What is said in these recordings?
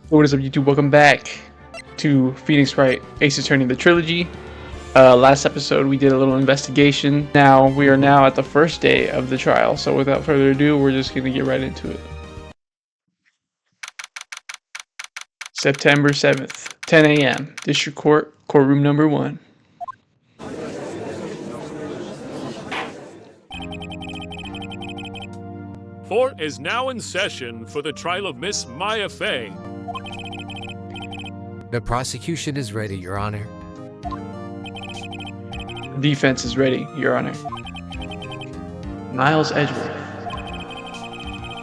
What is up, YouTube? Welcome back to Phoenix Wright Ace Attorney the Trilogy. Last episode we did a little investigation. Now we are at the first day of the trial, so without further ado, we're just going to get right into it. September 7th, 10 a.m. District Court, courtroom number 1. Court is now in session for the trial of Miss Maya Fey. The prosecution is ready, Your Honor. Defense is ready, Your Honor. Niles Edgeworth.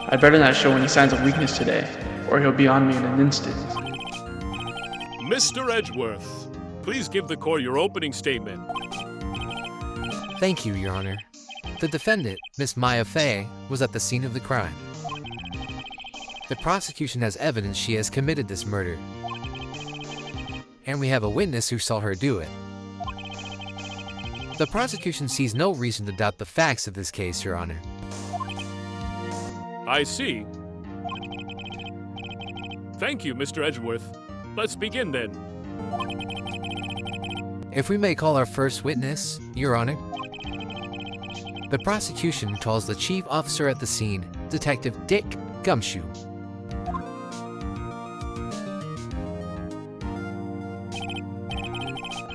I'd better not show any signs of weakness today, or he'll be on me in an instant. Mr. Edgeworth, please give the court your opening statement. Thank you, Your Honor. The defendant, Miss Maya Fey, was at the scene of the crime. The prosecution has evidence she has committed this murder. And we have a witness who saw her do it. The prosecution sees no reason to doubt the facts of this case, Your Honor. I see. Thank you, Mr. Edgeworth. Let's begin then. If we may call our first witness, Your Honor. The prosecution calls the chief officer at the scene, Detective Dick Gumshoe.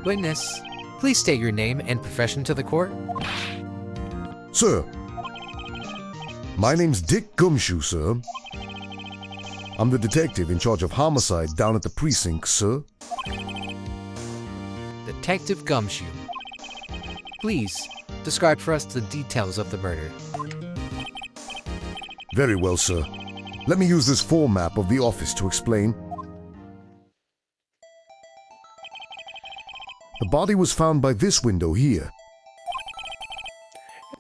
Witness, please state your name and profession to the court. Sir, my name's Dick Gumshoe, sir. I'm the detective in charge of homicide down at the precinct, sir. Detective Gumshoe, please describe for us the details of the murder. Very well, sir. Let me use this floor map of the office to explain. The body was found by this window here.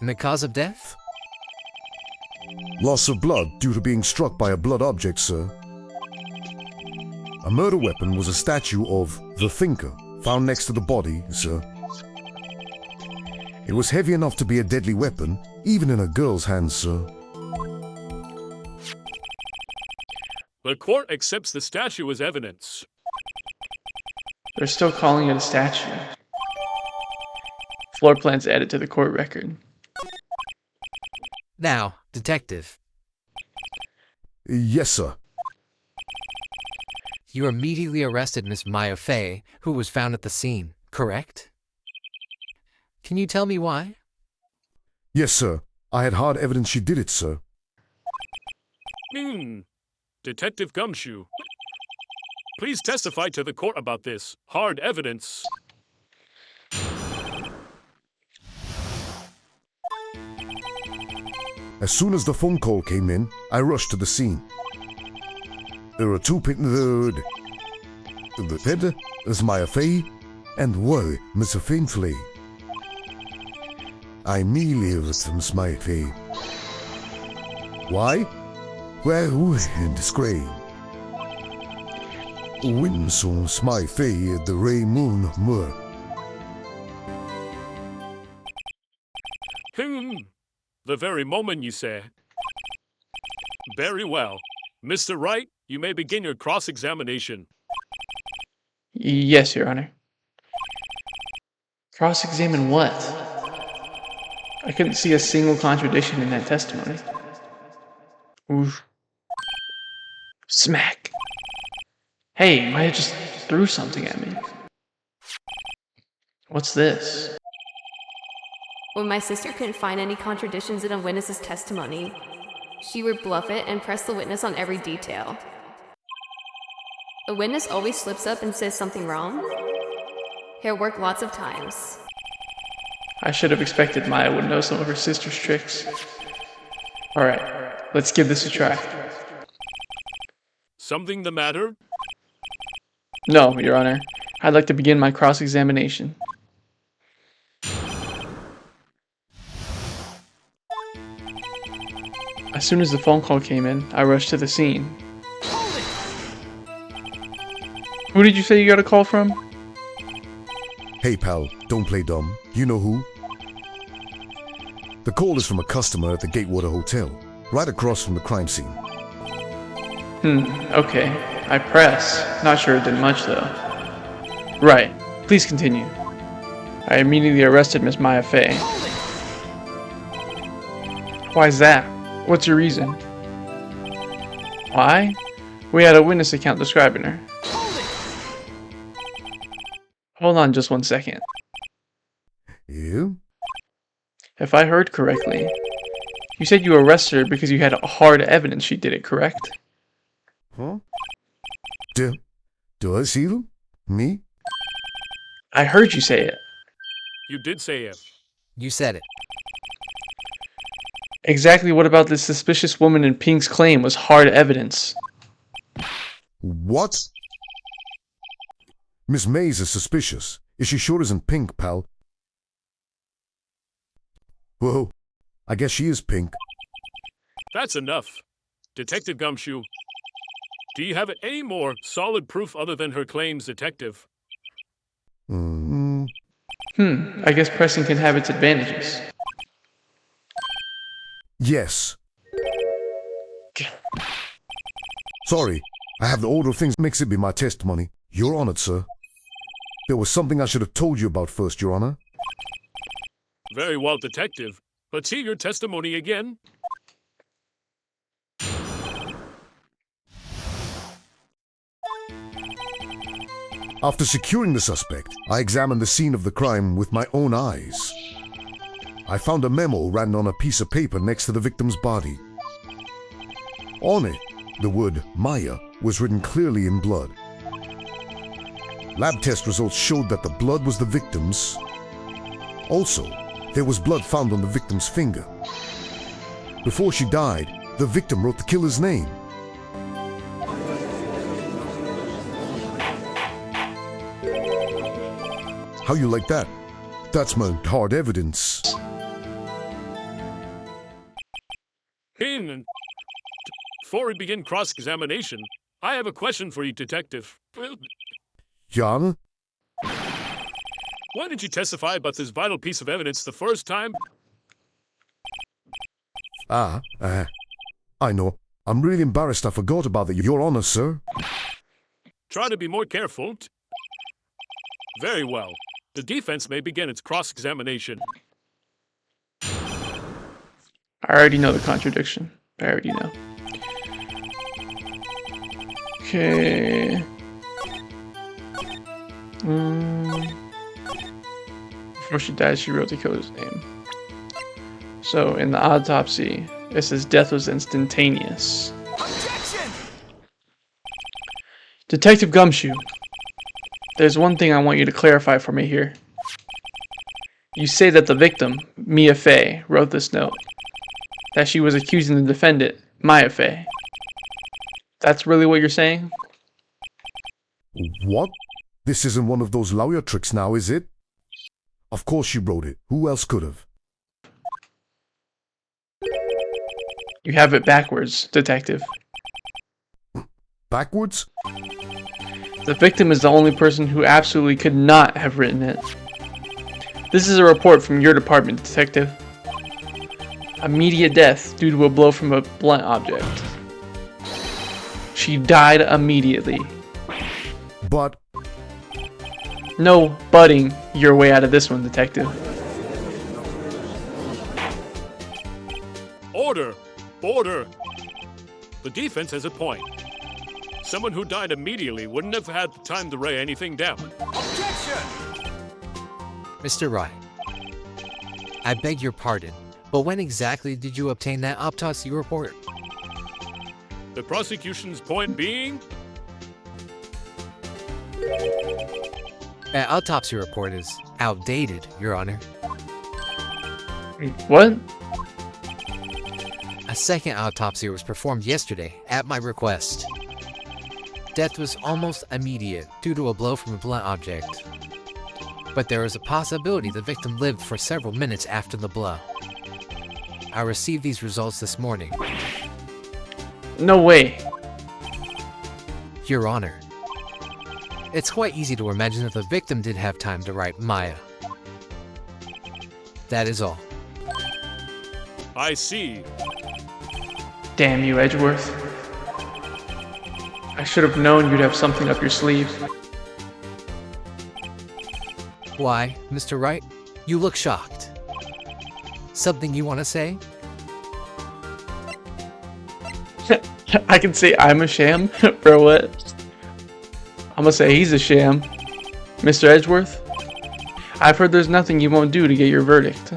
And the cause of death? Loss of blood due to being struck by a blood object, sir. A murder weapon was a statue of the Thinker found next to the body, sir. It was heavy enough to be a deadly weapon, even in a girl's hands, sir. The court accepts the statue as evidence. They're still calling it a statue. Floor plans added to the court record. Now, Detective, Yes, sir. you immediately arrested Miss Maya Fey, who was found at the scene, correct? Can you tell me why? Yes, sir. I had hard evidence she did it, sir. Detective Gumshoe, please testify to the court about this. Hard evidence. As soon as the phone call came in, I rushed to the scene. There were two the Peter is Maya Fey, and one Mr. Finfley. I immediately arrested Miss Maya Fey. Why? Well, in disgrace. Witness on Maya Fey at the Ray Moon murder. The very moment, you say. Very well. Mr. Wright, you may begin your cross-examination. Yes, Your Honor. Cross-examine what? I couldn't see a single contradiction in that testimony. Oof. Smack. Hey, Maya just threw something at me. What's this? When my sister couldn't find any contradictions in a witness's testimony, she would bluff it and press the witness on every detail. A witness always slips up and says something wrong. He'll work lots of times. I should have expected Maya would know some of her sister's tricks. Alright, let's give this a try. Something the matter? No, Your Honor. I'd like to begin my cross-examination. As soon as the phone call came in, I rushed to the scene. Who did you say you got a call from? Hey pal, don't play dumb. You know who? The call is from a customer at the Gatewater Hotel, right across from the crime scene. Okay. I press. Not sure it did much, though. Right. Please continue. I immediately arrested Miss Maya Fey. Why's that? What's your reason? Why? We had a witness account describing her. Hold on just 1 second. You? If I heard correctly, you said you arrested her because you had hard evidence she did it, correct? Huh? Do I see them? Me? I heard you say it. You did say it. You said it. Exactly what about this suspicious woman in pink's claim was hard evidence? What? Miss Mays is suspicious. Is she sure isn't pink, pal? Whoa, I guess she is pink. That's enough. Detective Gumshoe, do you have any more solid proof other than her claims, Detective? I guess pressing can have its advantages. Yes. Sorry, I have the order of things makes it be my testimony. You're on it, sir. There was something I should have told you about first, Your Honor. Very well, Detective. Let's hear your testimony again. After securing the suspect, I examined the scene of the crime with my own eyes. I found a memo written on a piece of paper next to the victim's body. On it, the word Maya was written clearly in blood. Lab test results showed that the blood was the victim's. Also, there was blood found on the victim's finger. Before she died, the victim wrote the killer's name. How you like that? That's my hard evidence. Before we begin cross-examination, I have a question for you, Detective. Your Honor? Why did you testify about this vital piece of evidence the first time? I know. I'm really embarrassed I forgot about that, Your Honor, sir. Try to be more careful. Very well. The defense may begin its cross-examination. I already know the contradiction. I already know. Okay. Before she died, she wrote the killer's name. So, in the autopsy, it says death was instantaneous. Objection! Detective Gumshoe, there's one thing I want you to clarify for me here. You say that the victim, Mia Fey, wrote this note. That she was accusing the defendant, Maya Fey. That's really what you're saying? What? This isn't one of those lawyer tricks now, is it? Of course she wrote it. Who else could have? You have it backwards, Detective. Backwards? The victim is the only person who absolutely could not have written it. This is a report from your department, Detective. Immediate death due to a blow from a blunt object. She died immediately. But No butting your way out of this one, Detective. Order! Order! The defense has a point. Someone who died immediately wouldn't have had time to write anything down. Objection! Mr. Wright, I beg your pardon, but when exactly did you obtain that autopsy report? The prosecution's point being? That autopsy report is outdated, Your Honor. What? A second autopsy was performed yesterday at my request. Death was almost immediate due to a blow from a blunt object. But there is a possibility the victim lived for several minutes after the blow. I received these results this morning. No way. Your Honor, it's quite easy to imagine that the victim did have time to write Maya. That is all. I see. Damn you, Edgeworth. I should have known you'd have something up your sleeve. Why, Mr. Wright? You look shocked. Something you want to say? I can say I'm a sham? Bro, what? I'm gonna say he's a sham. Mr. Edgeworth? I've heard there's nothing you won't do to get your verdict.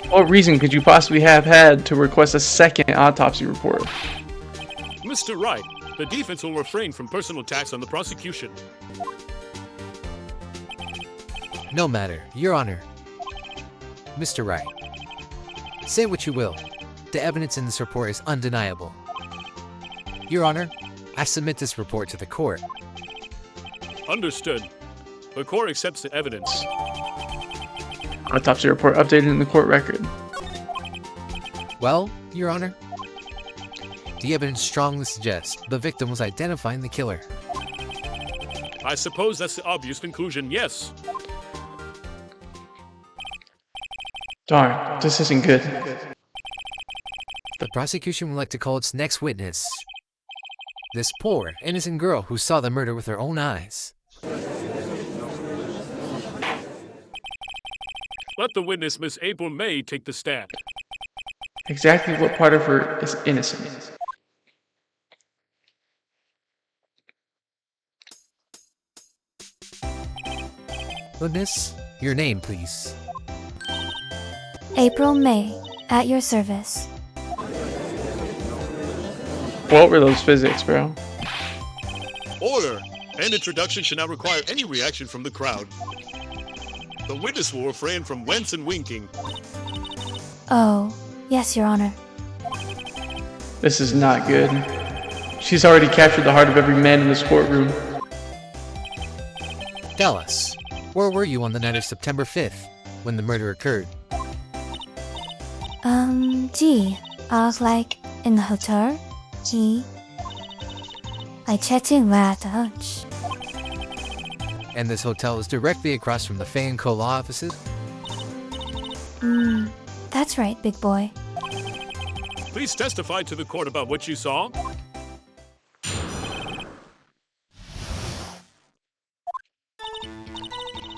What reason could you possibly have had to request a second autopsy report? Mr. Wright, the defense will refrain from personal attacks on the prosecution. No matter, Your Honor. Mr. Wright, say what you will. The evidence in this report is undeniable. Your Honor, I submit this report to the court. Understood. The court accepts the evidence. Autopsy report updated in the court record. Well, Your Honor, the evidence strongly suggests the victim was identifying the killer. I suppose that's the obvious conclusion, yes. Darn, this isn't good. The prosecution would like to call its next witness. This poor, innocent girl who saw the murder with her own eyes. Let the witness, Miss April May, take the stand. Exactly what part of her is innocent? Witness, your name, please. April May, at your service. What were those physics, bro? Order! An introduction should not require any reaction from the crowd. The witness will refrain from wince and winking. Oh, yes, Your Honor. This is not good. She's already captured the heart of every man in this courtroom. Tell us, where were you on the night of September 5th, when the murder occurred? Gee, I was like in the hotel. I checked in right at the lunch. And this hotel is directly across from the Fay and Co. law offices? That's right, big boy. Please testify to the court about what you saw.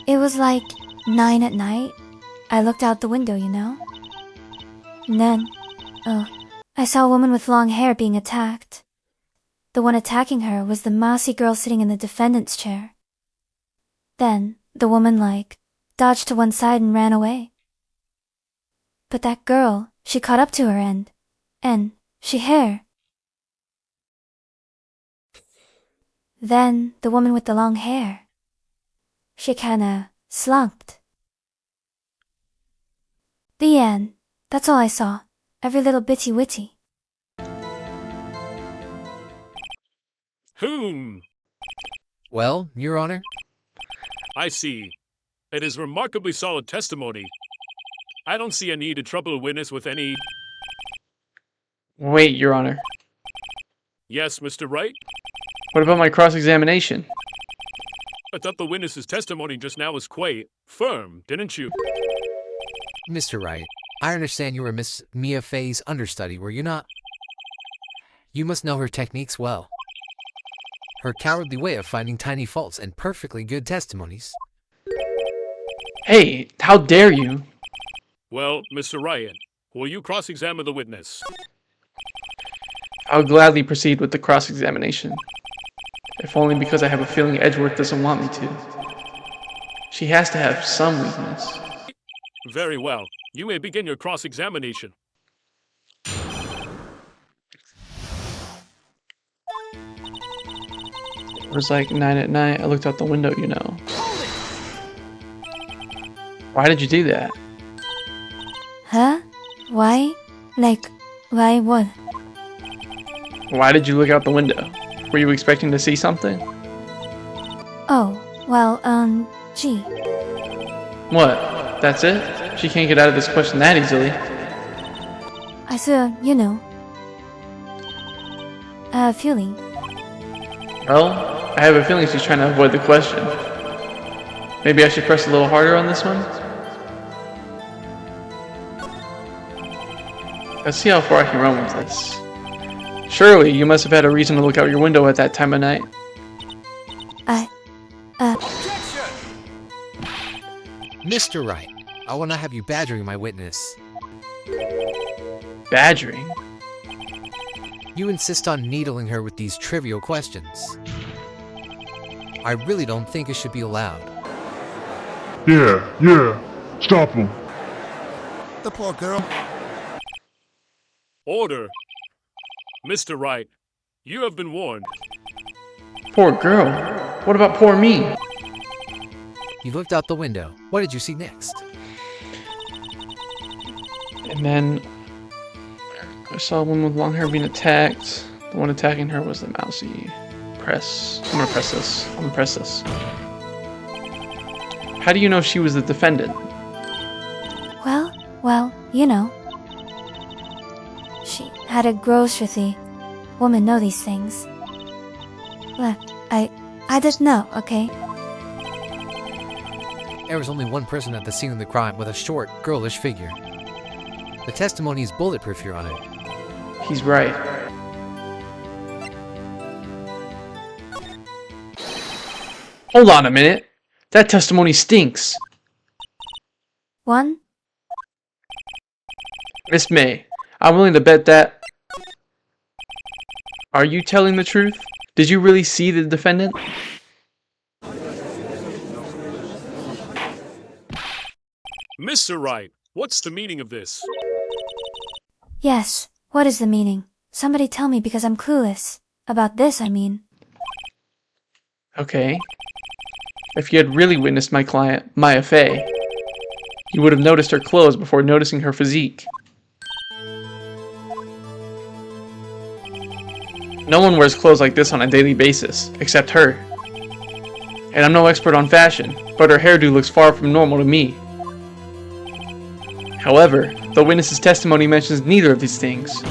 It was like 9 at night. I looked out the window, you know? And then, I saw a woman with long hair being attacked. The one attacking her was the mousy girl sitting in the defendant's chair. Then, the woman, dodged to one side and ran away. But that girl, she caught up to her and she hair. Then, the woman with the long hair, she kinda slumped. The end. That's all I saw. Every little bitty witty. Well, Your Honor? I see. It is remarkably solid testimony. I don't see a need to trouble a witness with any... Wait, Your Honor. Yes, Mr. Wright? What about my cross-examination? I thought the witness's testimony just now was quite firm, didn't you? Mr. Wright, I understand you were Miss Mia Fay's understudy, were you not? You must know her techniques well. Her cowardly way of finding tiny faults and perfectly good testimonies. Hey, how dare you? Well, Mr. Ryan, will you cross-examine the witness? I'll gladly proceed with the cross-examination. If only because I have a feeling Edgeworth doesn't want me to. She has to have some weakness. Very well. You may begin your cross-examination. It was like 9 at night. I looked out the window, you know. Why did you do that? Huh? Why? Why what? Why did you look out the window? Were you expecting to see something? Oh, well, gee. What? That's it? She can't get out of this question that easily. I saw, you know. A feeling. Well, I have a feeling she's trying to avoid the question. Maybe I should press a little harder on this one? Let's see how far I can run with this. Surely, you must have had a reason to look out your window at that time of night. Objection! Mr. Wright, I will not have you badgering my witness. Badgering? You insist on needling her with these trivial questions. I really don't think it should be allowed. Yeah, stop him. The poor girl. Order. Mr. Wright, you have been warned. Poor girl. What about poor me? You looked out the window. What did you see next? And then I saw a woman with long hair being attacked. The one attacking her was the mousy. Press. I'm gonna press this. I'm gonna press this. How do you know she was the defendant? Well, you know. She had a grocery. Women know these things. Look, I didn't know, okay? There was only one person at the scene of the crime with a short, girlish figure. The testimony is bulletproof, Your Honor. He's right. Hold on a minute. That testimony stinks. One? Miss May, I'm willing to bet that... Are you telling the truth? Did you really see the defendant? Mr. Wright, what's the meaning of this? Yes. What is the meaning? Somebody tell me because I'm clueless. About this, I mean. Okay. If you had really witnessed my client, Maya Fey, you would have noticed her clothes before noticing her physique. No one wears clothes like this on a daily basis, except her. And I'm no expert on fashion, but her hairdo looks far from normal to me. However, the witness's testimony mentions neither of these things.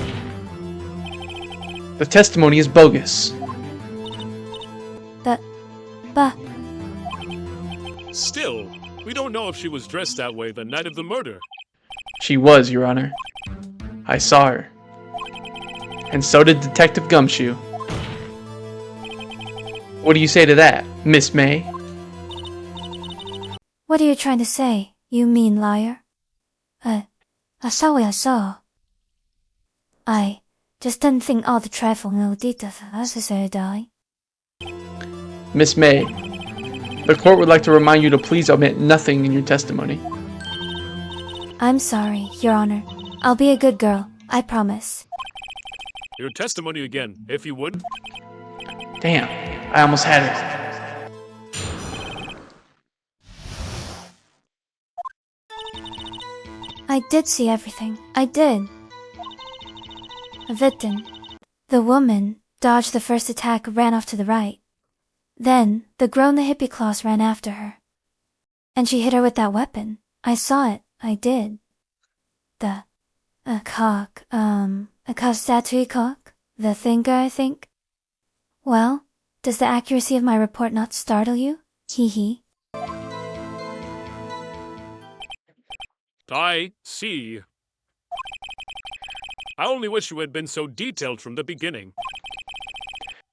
The testimony is bogus. Still, we don't know if she was dressed that way the night of the murder. She was, Your Honor. I saw her. And so did Detective Gumshoe. What do you say to that, Miss May? What are you trying to say, you mean liar? I saw what I saw. I just didn't think all the trifle no details necessary, darling. Miss May, the court would like to remind you to please omit nothing in your testimony. I'm sorry, Your Honor. I'll be a good girl, I promise. Your testimony again, if you would. Damn, I almost had it. I did see everything. I did. A victim. The woman dodged the first attack, ran off to the right. Then, the girl in the hippie cloths ran after her. And she hit her with that weapon. I saw it. I did. A statue cock? The thinker, I think? Well, does the accuracy of my report not startle you? Hee hee. I see. I only wish you had been so detailed from the beginning.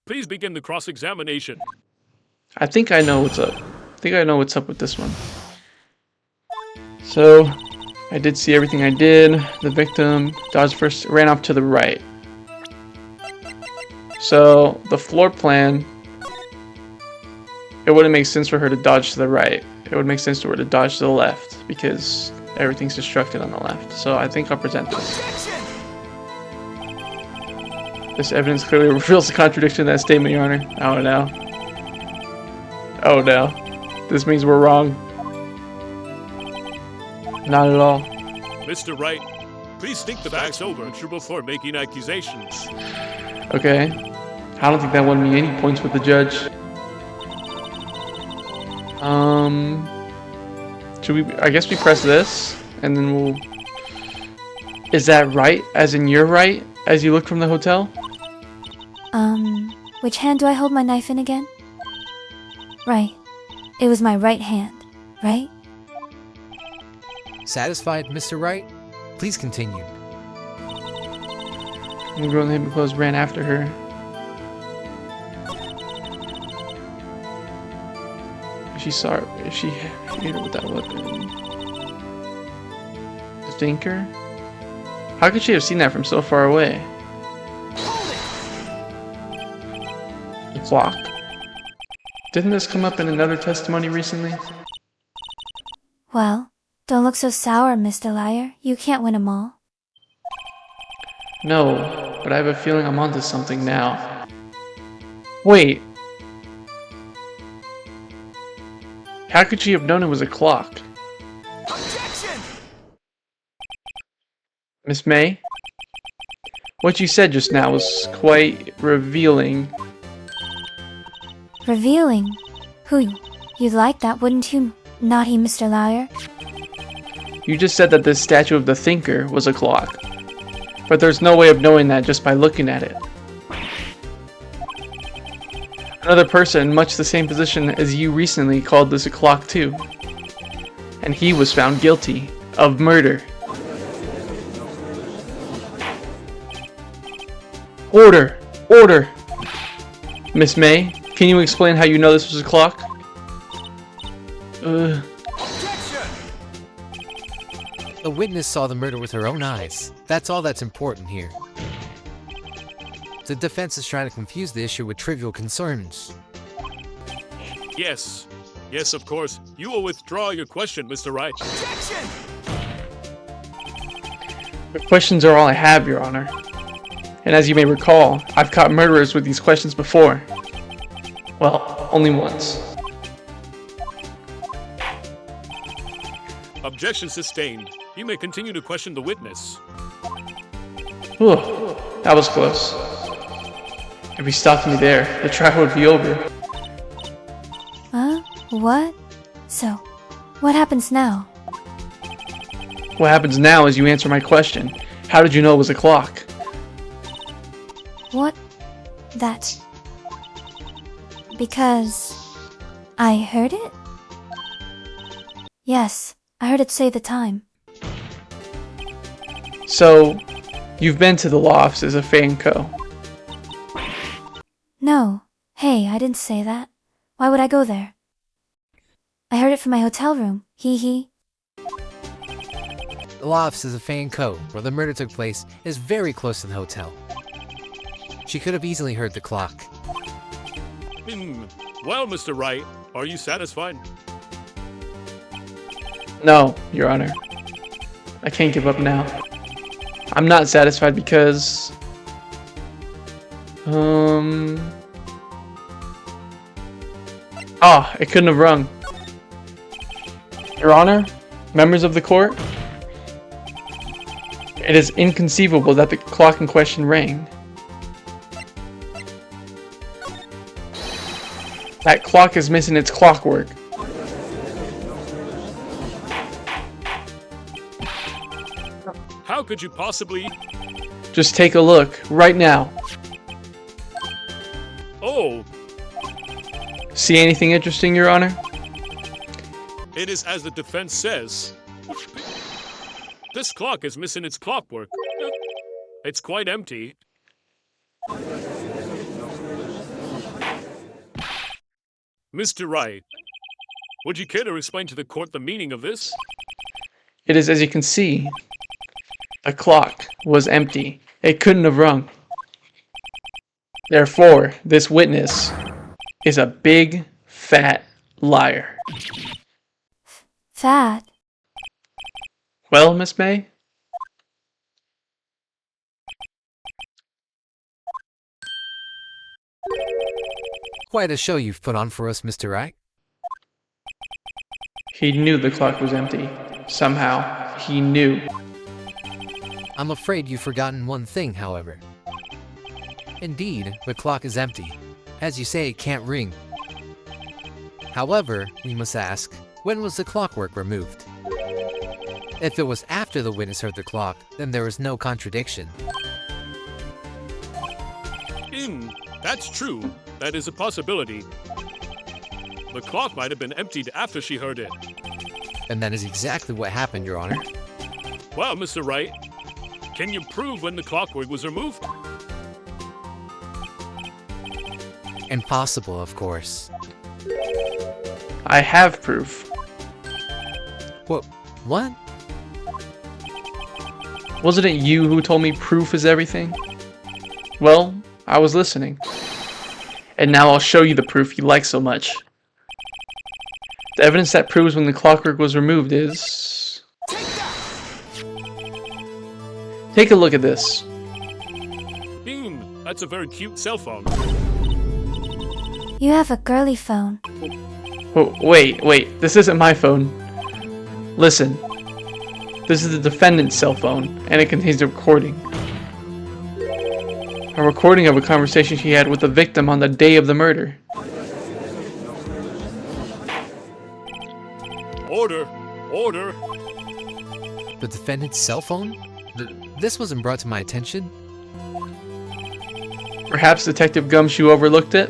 Please begin the cross-examination. I think I know what's up. I think I know what's up with this one. So, I did see everything I did. The victim dodged first, ran off to the right. So, the floor plan, it wouldn't make sense for her to dodge to the right. It would make sense for her to dodge to the left because everything's constructed on the left. So, I think I'll present this. Objection! This evidence clearly reveals the contradiction in that statement, Your Honor. Oh no. Oh no. This means we're wrong. Not at all. Mr. Wright, please think the facts over before making accusations. Okay. I don't think that won me any points with the judge. Should we, I guess we press this, and then we'll... Is that right? As in you're right? As you look from the hotel? Which hand do I hold my knife in again? Right. It was my right hand, right? Satisfied, Mr. Wright? Please continue. The girl in the hidden clothes ran after her. She saw her. She hit her with that weapon. The thinker? How could she have seen that from so far away? The clock. Didn't this come up in another testimony recently? Well, don't look so sour, Mr. Liar. You can't win 'em all. No, but I have a feeling I'm onto something now. Wait. How could she have known it was a clock? Objection! Miss May? What you said just now was quite revealing. Revealing? Who? You'd like that, wouldn't you, naughty Mr. Liar? You just said that this statue of the thinker was a clock. But there's no way of knowing that just by looking at it. Another person in much the same position as you recently called this a clock too. And he was found guilty of murder. Order! Order! Miss May, can you explain how you know this was a clock? Objection! The witness saw the murder with her own eyes. That's all that's important here. The defense is trying to confuse the issue with trivial concerns. Yes. Yes, of course. You will withdraw your question, Mr. Wright. Objection! The questions are all I have, Your Honor. And as you may recall, I've caught murderers with these questions before. Well, only once. Objection sustained. You may continue to question the witness. Whew, that was close. If he stopped me there, the trial would be over. Huh? What? So, what happens now? What happens now is you answer my question. How did you know it was a clock? What? That... Because... I heard it? Yes, I heard it say the time. So, you've been to the law offices of Fay & Co. No. Hey, I didn't say that. Why would I go there? I heard it from my hotel room. Hee hee. The law offices of Fay & Co., where the murder took place, is very close to the hotel. She could have easily heard the clock. Well, Mr. Wright, are you satisfied? No, Your Honor. I can't give up now. I'm not satisfied because... it couldn't have rung. Your Honor, members of the court, it is inconceivable that the clock in question rang. That clock is missing its clockwork. How could you possibly... Just take a look, right now. Oh, See anything interesting, Your Honor? it is as the defense says. This clock is missing its clockwork. It's quite empty. Mr. Wright, would you care to explain to the court the meaning of this? It is as you can see. The clock was empty. It couldn't have rung. Therefore, this witness is a big, fat liar. Fat. Well, Miss May? Quite a show you've put on for us, Mr. Wright. He knew the clock was empty. Somehow, he knew. I'm afraid you've forgotten one thing, however. Indeed, the clock is empty. As you say, it can't ring. However, we must ask, when was the clockwork removed? If it was after the witness heard the clock, then there is no contradiction. That's true. That is a possibility. The clock might have been emptied after she heard it. And that is exactly what happened, Your Honor. Well, Mr. Wright, can you prove when the clockwork was removed? Impossible, of course. I have proof. What? Wasn't it you who told me proof is everything? Well, I was listening. And now I'll show you the proof you like so much. The evidence that proves when the clockwork was removed is... Take a look at this. That's a very cute cell phone. You have a girly phone. Oh, wait, this isn't my phone. Listen. This is the defendant's cell phone, and it contains a recording. A recording of a conversation she had with the victim on the day of the murder. Order! Order! The defendant's cell phone? This wasn't brought to my attention. Perhaps Detective Gumshoe overlooked it?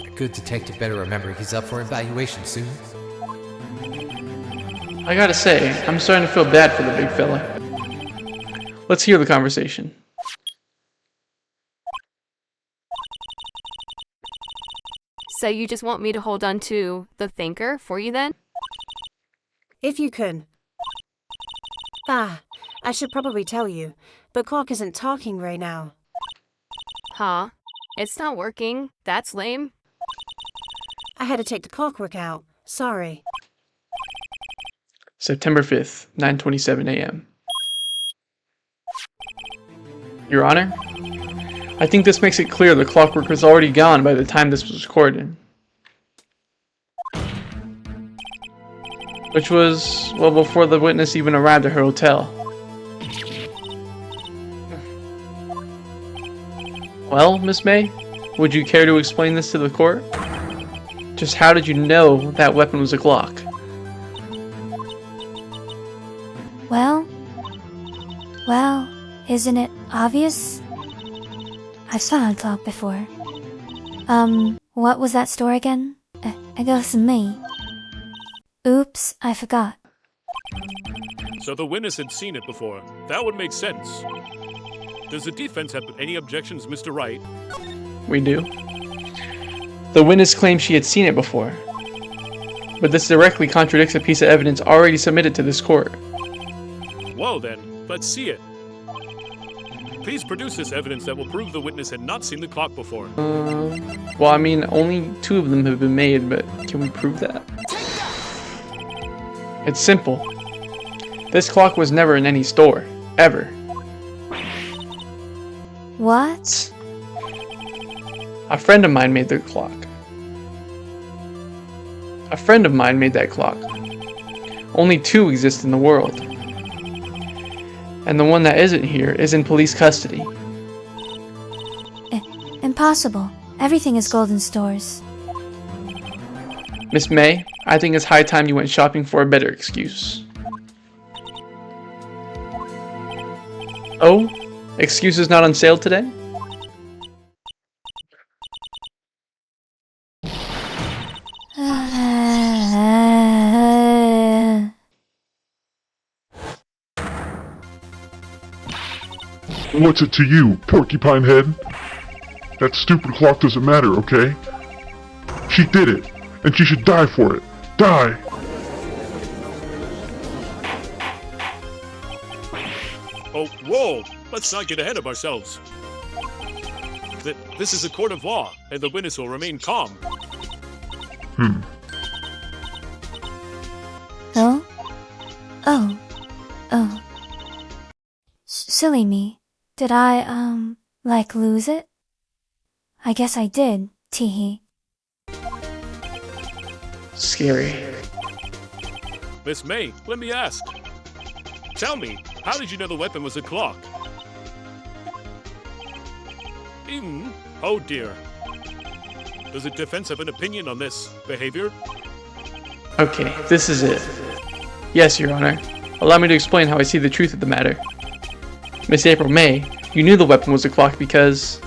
A good detective better remember he's up for evaluation soon. I gotta say, I'm starting to feel bad for the big fella. Let's hear the conversation. So you just want me to hold on to the thinker for you then? If you can. I should probably tell you. The clock isn't talking right now. Huh? It's not working. That's lame. I had to take the clockwork out. Sorry. September 5th, 9:27 a.m. Your Honor, I think this makes it clear the clockwork was already gone by the time this was recorded. Which was, well, before the witness even arrived at her hotel. Well, Miss May, would you care to explain this to the court? Just how did you know that weapon was a Glock? Well, isn't it obvious? I've saw a clock before. What was that store again? It goes to me. Oops, I forgot. So the witness had seen it before. That would make sense. Does the defense have any objections, Mr. Wright? We do. The witness claims she had seen it before. But this directly contradicts a piece of evidence already submitted to this court. Well then, let's see it. Please produce this evidence that will prove the witness had not seen the clock before. Well, I mean, only 2 of them have been made, but can we prove that? It's simple. This clock was never in any store, ever. What? A friend of mine made the clock. A friend of mine made that clock. Only 2 exist in the world. And the one that isn't here is in police custody. Impossible. Everything is gold in stores. Miss May, I think it's high time you went shopping for a better excuse. Oh? Excuses not on sale today? What's it to you, porcupine head? That stupid clock doesn't matter, okay? She did it, and she should die for it. Die! Oh, whoa! Let's not get ahead of ourselves. This is a court of law, and the witness will remain calm. Oh. Silly me. Did I, lose it? I guess I did, teehee. Scary. Miss May, let me ask. Tell me, how did you know the weapon was a clock? Oh dear. Does the defense have an opinion on this behavior? Okay, this is it. Yes, Your Honor. Allow me to explain how I see the truth of the matter. Miss April May, you knew the weapon was a clock because...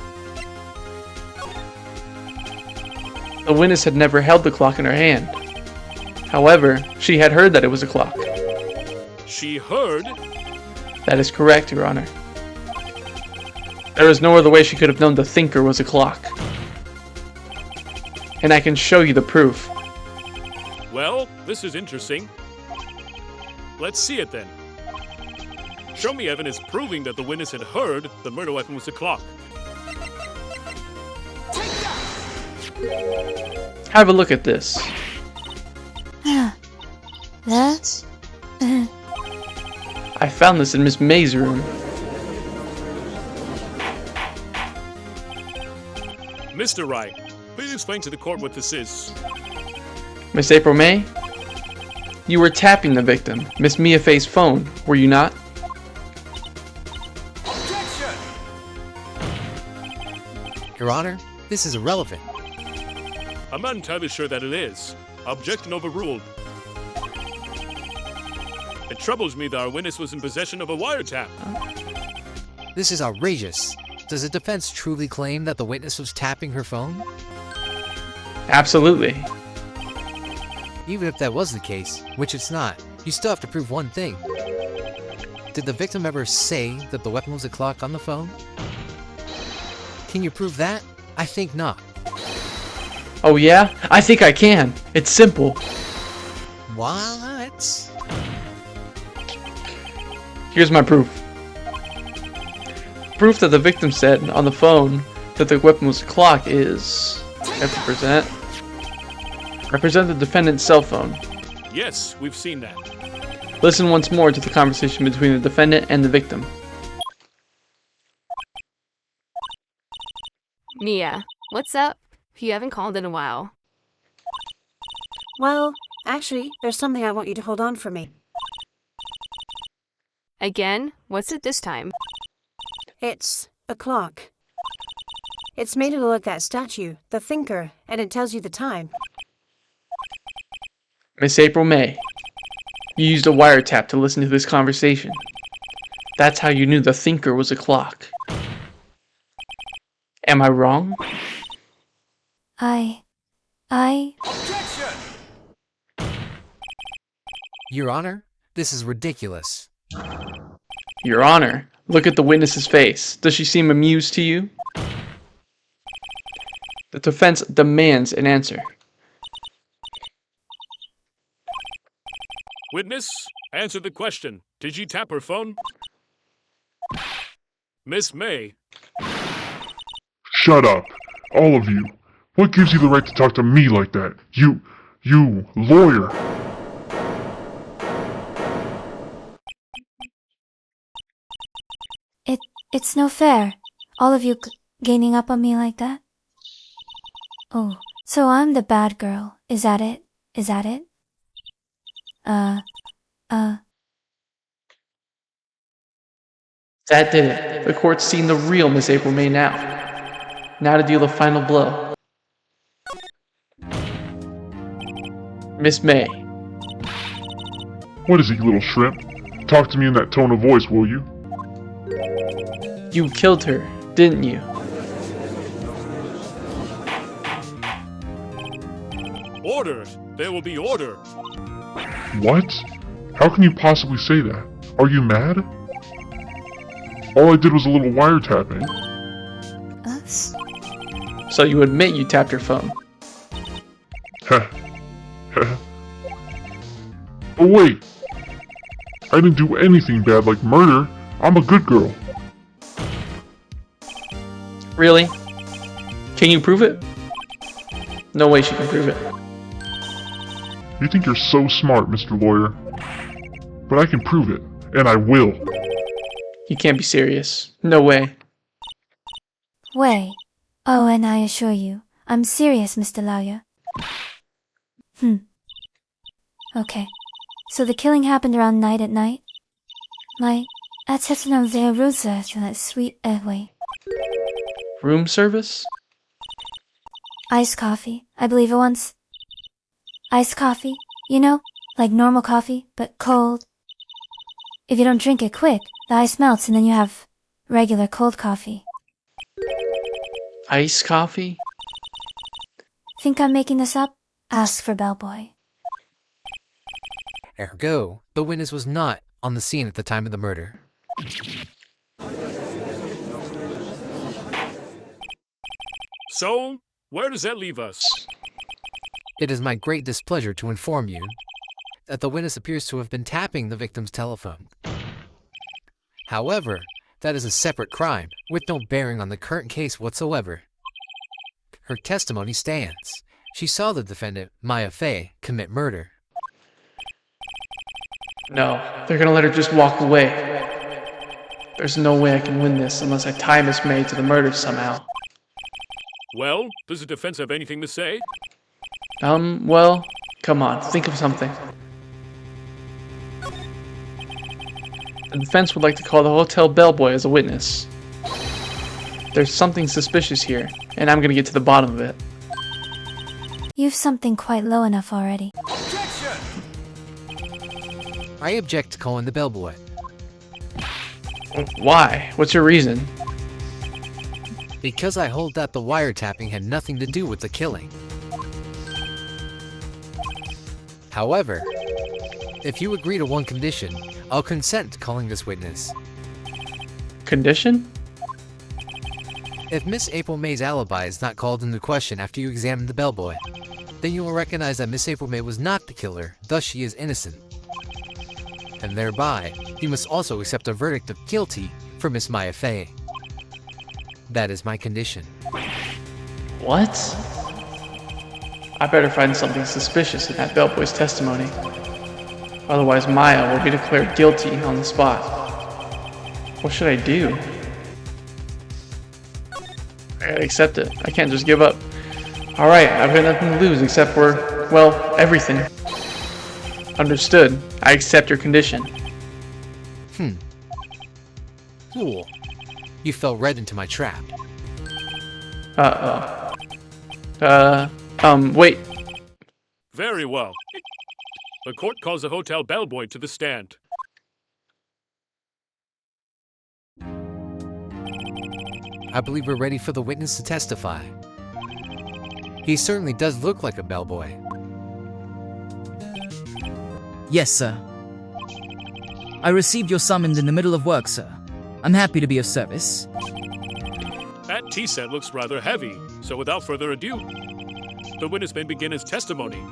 the witness had never held the clock in her hand. However, she had heard that it was a clock. She heard? That is correct, Your Honor. There was no other way she could have known the thinker was a clock. And I can show you the proof. Well, this is interesting. Let's see it then. Show me evidence proving that the witness had heard the murder weapon was a clock. Have a look at this. That? I found this in Miss May's room. Mr. Wright, please explain to the court what this is. Miss April May? You were tapping the victim, Miss Mia Fey's phone, were you not? Objection! Your Honor, this is irrelevant. I'm not entirely sure that it is. Objection overruled. It troubles me that our witness was in possession of a wiretap. This is outrageous. Does the defense truly claim that the witness was tapping her phone? Absolutely. Even if that was the case, which it's not, you still have to prove one thing. Did the victim ever say that the weapon was a clock on the phone? Can you prove that? I think not. Oh yeah? I think I can. It's simple. What? Here's my proof. Proof that the victim said on the phone that the weapon was a clock is... I have to present. I present the defendant's cell phone. Yes, we've seen that. Listen once more to the conversation between the defendant and the victim. Mia, what's up? You haven't called in a while. Well, actually, there's something I want you to hold on for me. Again? What's it this time? It's a clock. It's made to look like that statue, the thinker, and it tells you the time. Miss April May, you used a wiretap to listen to this conversation. That's how you knew the thinker was a clock. Am I wrong? Objection! Your Honor, this is ridiculous. Your Honor, look at the witness's face. Does she seem amused to you? The defense demands an answer. Witness, answer the question. Did you tap her phone? Miss May. Shut up. All of you. What gives you the right to talk to me like that? You lawyer. It's no fair. All of you gaining up on me like that. Oh, so I'm the bad girl. Is that it? Is that it? That did it. The court's seen the real Miss April May now. Now to deal the final blow. Miss May. What is it, you little shrimp? Talk to me in that tone of voice, will you? You killed her, didn't you? Order! There will be order! What? How can you possibly say that? Are you mad? All I did was a little wiretapping. Us? So you admit you tapped her phone. Heh. Heh. Oh wait! I didn't do anything bad like murder. I'm a good girl. Really? Can you prove it? No way she can prove it. You think you're so smart, Mr. Lawyer. But I can prove it, and I will. You can't be serious. No way. Way. Oh, and I assure you, I'm serious, Mr. Lawyer. Okay. So the killing happened around night at night? Like, attention their rusa to that sweet way. Room service? Iced coffee, I believe it once. Iced coffee, you know, like normal coffee, but cold. If you don't drink it quick, the ice melts and then you have regular cold coffee. Iced coffee? Think I'm making this up? Ask for bellboy. Ergo, the witness was not on the scene at the time of the murder. So, where does that leave us? It is my great displeasure to inform you that the witness appears to have been tapping the victim's telephone. However, that is a separate crime with no bearing on the current case whatsoever. Her testimony stands. She saw the defendant, Maya Fey, commit murder. No, they're gonna let her just walk away. There's no way I can win this unless I tie Miss May to the murder somehow. Well, does the defense have anything to say? Well, come on, think of something. The defense would like to call the hotel bellboy as a witness. There's something suspicious here, and I'm gonna get to the bottom of it. You've something quite low enough already. I object to calling the bellboy. Why? What's your reason? Because I hold that the wiretapping had nothing to do with the killing. However, if you agree to one condition, I'll consent to calling this witness. Condition? If Miss April May's alibi is not called into question after you examine the bellboy, then you will recognize that Miss April May was not the killer, thus she is innocent. And thereby, you must also accept a verdict of guilty for Miss Maya Fey. That is my condition. What? I better find something suspicious in that bellboy's testimony. Otherwise, Maya will be declared guilty on the spot. What should I do? I gotta accept it. I can't just give up. Alright, I've got nothing to lose except for, well, everything. Understood. I accept your condition. Fool. You fell right into my trap. Wait. Very well. The court calls the hotel bellboy to the stand. I believe we're ready for the witness to testify. He certainly does look like a bellboy. Yes, sir. I received your summons in the middle of work, sir. I'm happy to be of service. That tea set looks rather heavy, so without further ado, the witness may begin his testimony.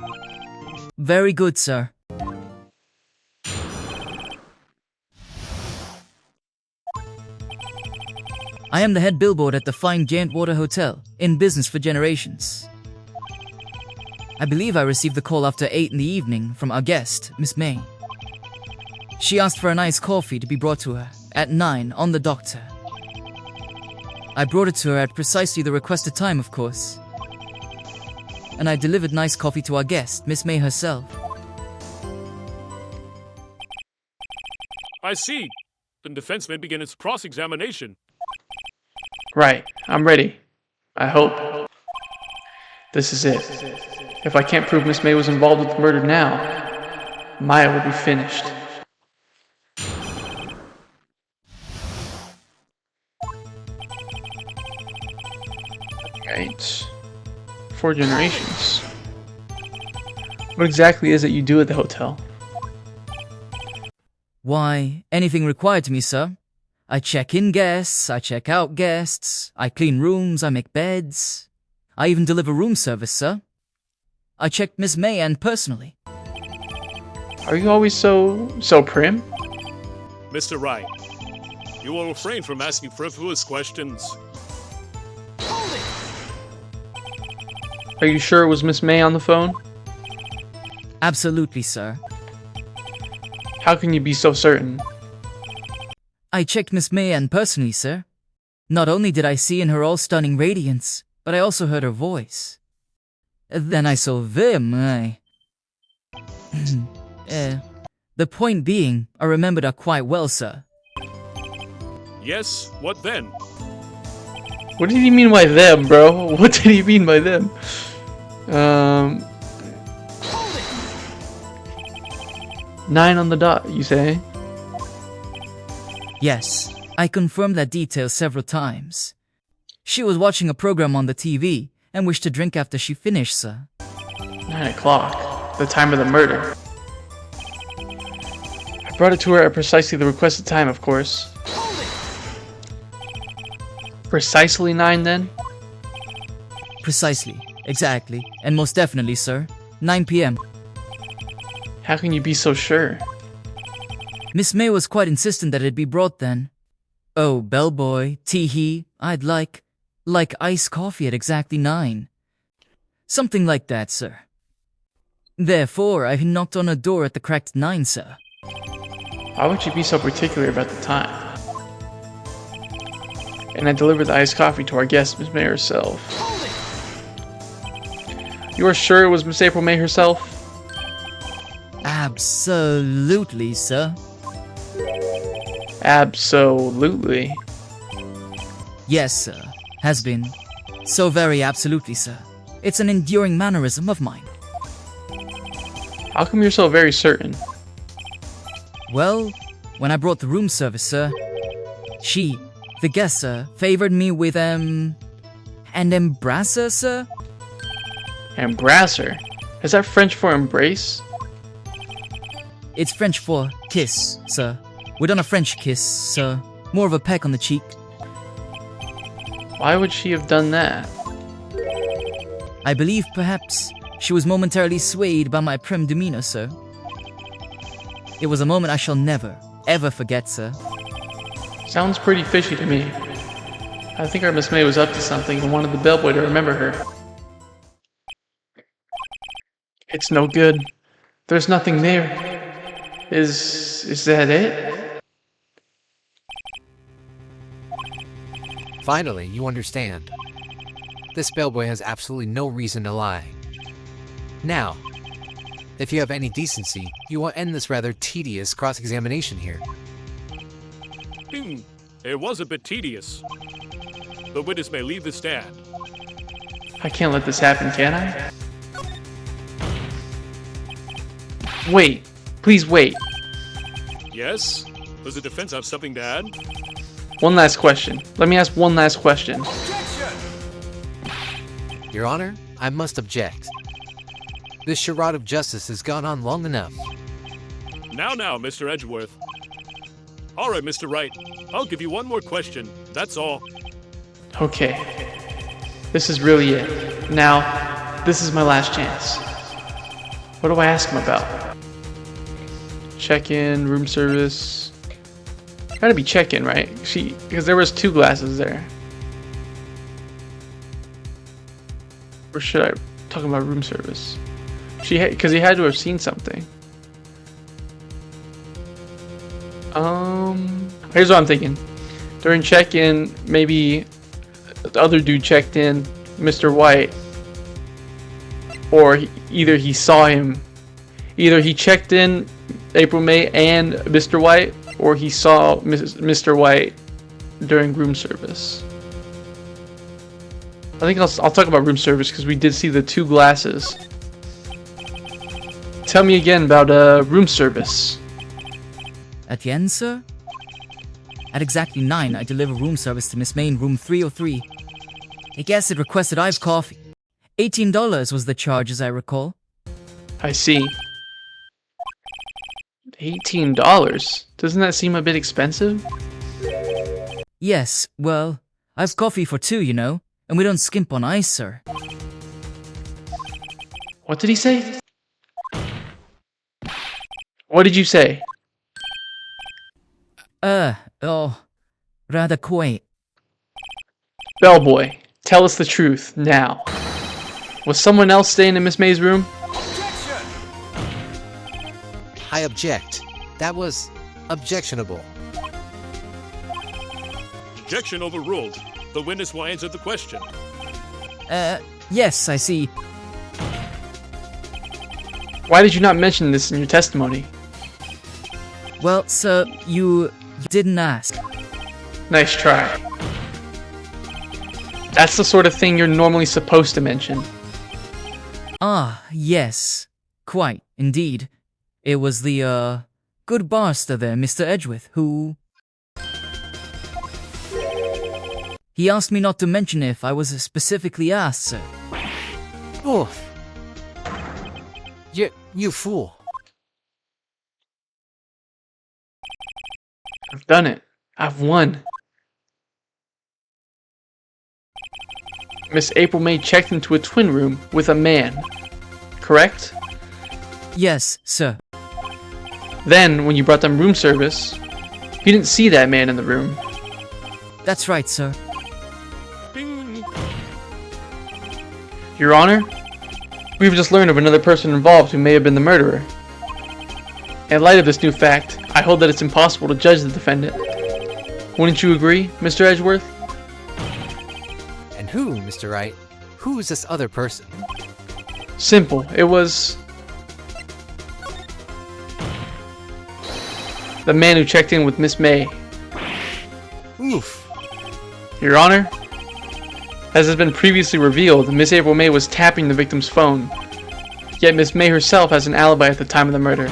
Very good, sir. I am the head billboard at the fine Giant Water Hotel, in business for generations. I believe I received the call after 8 in the evening from our guest, Miss May. She asked for a nice coffee to be brought to her at 9 on the doctor. I brought it to her at precisely the requested time, of course. And I delivered nice coffee to our guest, Miss May herself. I see. The defense may begin its cross-examination. Right. I'm ready. I hope. This is it. If I can't prove Miss May was involved with the murder now, Maya will be finished. Right. 4 generations. What exactly is it you do at the hotel? Why, anything required to me, sir. I check in guests, I check out guests, I clean rooms, I make beds. I even deliver room service, sir. I checked Miss May and personally. Are you always so prim? Mr. Wright, you will refrain from asking frivolous questions. Are you sure it was Miss May on the phone? Absolutely, sir. How can you be so certain? I checked Miss May and personally, sir. Not only did I see in her all-stunning radiance, but I also heard her voice. Then I saw them, The point being, I remembered her quite well, sir. Yes, what then? What did he mean by them, bro? What did he mean by them? 9 on the dot, you say? Yes, I confirmed that detail several times. She was watching a program on the TV and wished to drink after she finished, sir. 9 o'clock, the time of the murder. I brought it to her at precisely the requested time, of course. Precisely 9 then? Precisely, exactly, and most definitely, sir. 9 p.m. How can you be so sure? Miss May was quite insistent that it be brought then. Oh, bellboy, tee-hee, I'd like iced coffee at exactly 9. Something like that, sir. Therefore, I knocked on her door at the cracked 9, sir. Why would you be so particular about the time? And I delivered the iced coffee to our guest, Miss May herself. You are sure it was Miss April May herself? Absolutely, sir. Absolutely. Yes, sir. Has been. So very absolutely, sir. It's an enduring mannerism of mine. How come you're so very certain? Well, when I brought the room service, sir, she, the guest, sir, favored me with, an embrasser, sir? Embrasser? Is that French for embrace? It's French for kiss, sir. We done a French kiss, sir. More of a peck on the cheek. Why would she have done that? I believe, perhaps, she was momentarily swayed by my prim demeanor, sir. It was a moment I shall never, ever forget, sir. Sounds pretty fishy to me. I think our Miss May was up to something and wanted the bellboy to remember her. It's no good. There's nothing there. Is that it? Finally, you understand. This bellboy has absolutely no reason to lie. Now, if you have any decency, you will end this rather tedious cross-examination here. It was a bit tedious. The witness may leave the stand. I can't let this happen, can I? Wait. Please wait. Yes? Does the defense have something to add? One last question. Let me ask one last question. Your Honor, I must object. This charade of justice has gone on long enough. Now, Mr. Edgeworth. All right, Mr. Wright. I'll give you one more question. That's all. Okay. This is really it. Now, this is my last chance. What do I ask him about? Check-in, room service. Gotta be check-in, right? Because there was 2 glasses there. Or should I talk about room service? Because he had to have seen something. Here's what I'm thinking. During check-in, maybe the other dude checked in, Mr. White, or either he saw him. Either he checked in April May and Mr. White, or he saw Mr. White during room service. I think I'll talk about room service because we did see the 2 glasses. Tell me again about room service. At the end, sir? At exactly 9, I deliver room service to Miss May in room 303. A guest had requested iced coffee. $18 was the charge, as I recall. I see. $18? Doesn't that seem a bit expensive? Yes, well, I've coffee for 2, you know, and we don't skimp on ice, sir. What did he say? What did you say? Rather quaint. Bellboy, tell us the truth, now. Was someone else staying in Miss May's room? I object. That was objectionable. Objection overruled. The witness will answer the question. Yes, I see. Why did you not mention this in your testimony? Well, sir, you didn't ask. Nice try. That's the sort of thing you're normally supposed to mention. Ah, yes. Quite, indeed. It was the, good barster there, Mr. Edgeworth, who... He asked me not to mention if I was specifically asked, sir. Oh. You fool. I've done it. I've won. Miss April May checked into a twin room with a man, correct? Yes, sir. Then, when you brought them room service, you didn't see that man in the room. That's right, sir. Ding. Your Honor, we've just learned of another person involved who may have been the murderer. In light of this new fact, I hold that it's impossible to judge the defendant. Wouldn't you agree, Mr. Edgeworth? And who, Mr. Wright? Who is this other person? Simple. It was the man who checked in with Miss May. Oof. Your Honor, as has been previously revealed, Miss April May was tapping the victim's phone. Yet Miss May herself has an alibi at the time of the murder.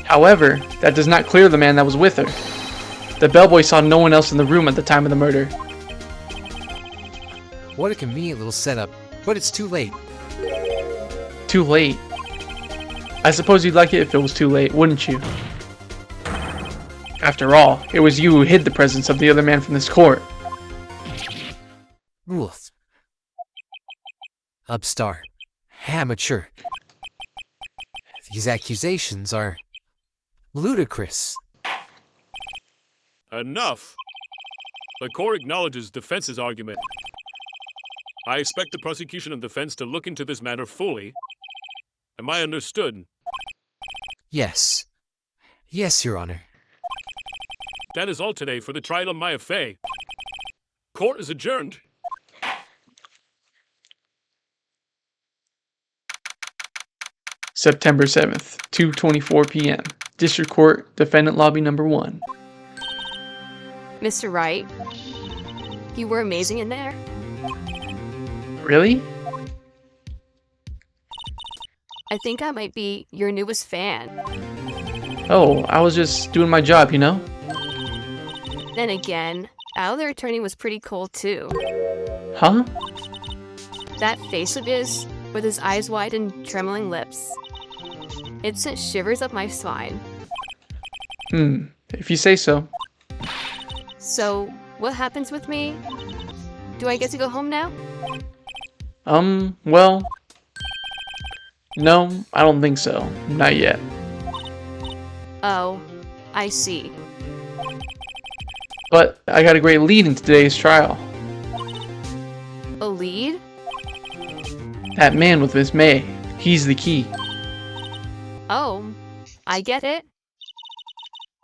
However, that does not clear the man that was with her. The bellboy saw no one else in the room at the time of the murder. What a convenient little setup, but it's too late. Too late. I suppose you'd like it if it was too late, wouldn't you? After all, it was you who hid the presence of the other man from this court. Oof. Upstart. Amateur. These accusations are ludicrous. Enough. The court acknowledges defense's argument. I expect the prosecution and defense to look into this matter fully. Am I understood? Yes. Yes, Your Honor. That is all today for the trial of Maya Fey. Court is adjourned. September 7th, 2:24 p.m. District Court, Defendant Lobby Number 1. Mr. Wright, you were amazing in there. Really? I think I might be your newest fan. Oh, I was just doing my job, you know? Then again, Al the attorney was pretty cool too. Huh? That face of his, with his eyes wide and trembling lips. It sent shivers up my spine. If you say so. So, what happens with me? Do I get to go home now? Well... No, I don't think so. Not yet. Oh, I see. But I got a great lead in today's trial. A lead? That man with Miss May. He's the key. Oh, I get it.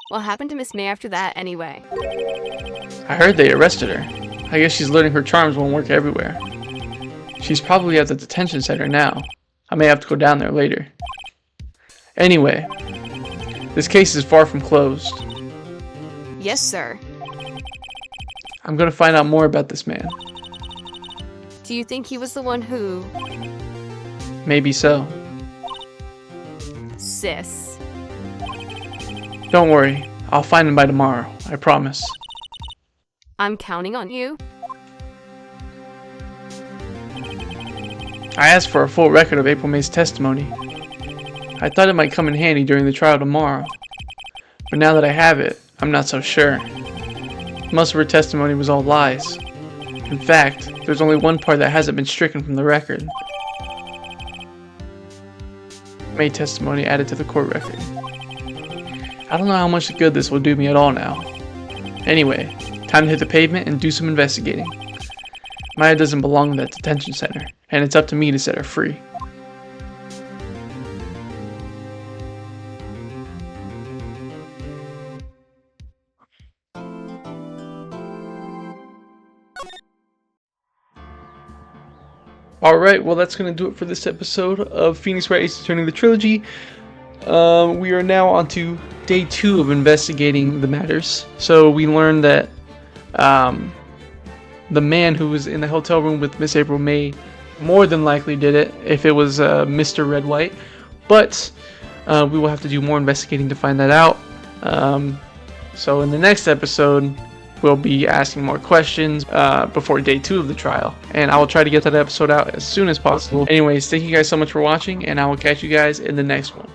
What happened to Miss May after that, anyway? I heard they arrested her. I guess she's learning her charms won't work everywhere. She's probably at the detention center now. I may have to go down there later. Anyway, this case is far from closed. Yes, sir. I'm gonna find out more about this man. Do you think he was the one who... Maybe so. Sis. Don't worry, I'll find him by tomorrow, I promise. I'm counting on you. I asked for a full record of April May's testimony. I thought it might come in handy during the trial tomorrow. But now that I have it, I'm not so sure. Most of her testimony was all lies. In fact, there's only one part that hasn't been stricken from the record. May testimony added to the court record. I don't know how much good this will do me at all now. Anyway, time to hit the pavement and do some investigating. Maya doesn't belong in that detention center, and it's up to me to set her free. Alright, well that's going to do it for this episode of Phoenix Wright Ace Attorney the Trilogy. We are now on to day 2 of investigating the matters. So we learned that the man who was in the hotel room with Miss April May more than likely did it if it was Mr. Red White. But we will have to do more investigating to find that out. So in the next episode, we'll be asking more questions before day 2 of the trial. And I will try to get that episode out as soon as possible. Anyways, thank you guys so much for watching, and I will catch you guys in the next one.